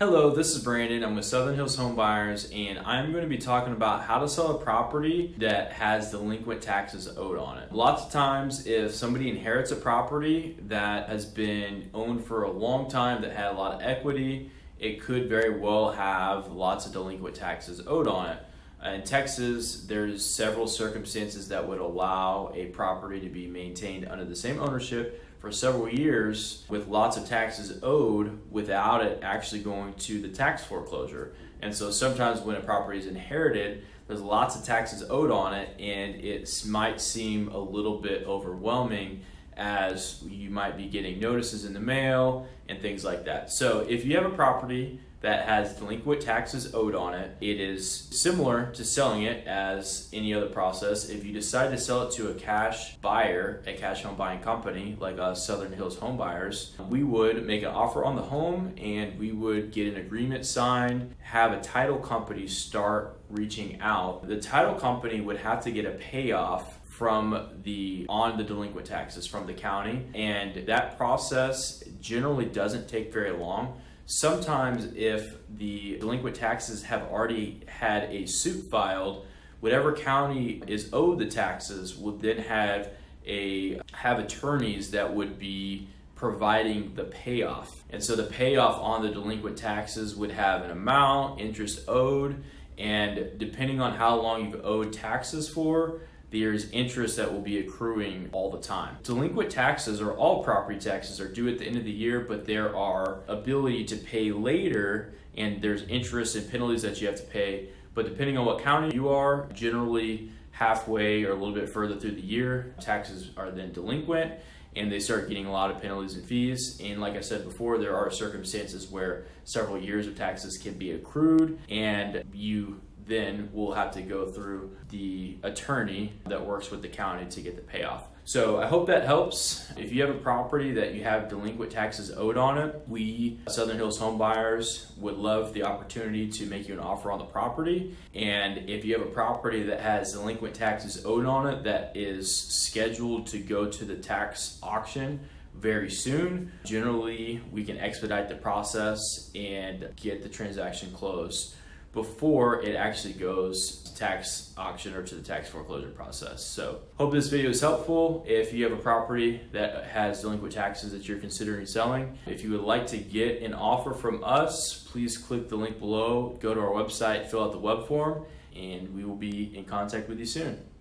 Hello, this is Brandon. I'm with Southern Hills Home Buyers, and I'm going to be talking about how to sell a property that has delinquent taxes owed on it. Lots of times, if somebody inherits a property that has been owned for a long time, that had a lot of equity, it could very well have lots of delinquent taxes owed on it. In Texas, there's several circumstances that would allow a property to be maintained under the same ownership for several years with lots of taxes owed without it actually going to the tax foreclosure. And so sometimes when a property is inherited, there's lots of taxes owed on it, and it might seem a little bit overwhelming as you might be getting notices in the mail and things like that. So if you have a property that has delinquent taxes owed on it, it is similar to selling it as any other process. If you decide to sell it to a cash buyer, a cash home buying company like us, Southern Hills Home Buyers, we would make an offer on the home and we would get an agreement signed, have a title company start reaching out. The title company would have to get a payoff on the delinquent taxes from the county, and that process generally doesn't take very long. Sometimes if the delinquent taxes have already had a suit filed, whatever county is owed the taxes would then have attorneys that would be providing the payoff. And so the payoff on the delinquent taxes would have an amount, interest owed, and depending on how long you've owed taxes for, there's interest that will be accruing all the time. Delinquent taxes, or all property taxes, are due at the end of the year, but there are ability to pay later, and there's interest and penalties that you have to pay. But depending on what county you are, generally halfway or a little bit further through the year, taxes are then delinquent, and they start getting a lot of penalties and fees. And like I said before, there are circumstances where several years of taxes can be accrued, and you then we'll have to go through the attorney that works with the county to get the payoff. So I hope that helps. If you have a property that you have delinquent taxes owed on it, we, Southern Hills Home Buyers, would love the opportunity to make you an offer on the property. And if you have a property that has delinquent taxes owed on it that is scheduled to go to the tax auction very soon, generally we can expedite the process and get the transaction closed before it actually goes to tax auction or to the tax foreclosure process. So hope this video is helpful. If you have a property that has delinquent taxes that you're considering selling, if you would like to get an offer from us, please click the link below, go to our website, fill out the web form, and we will be in contact with you soon.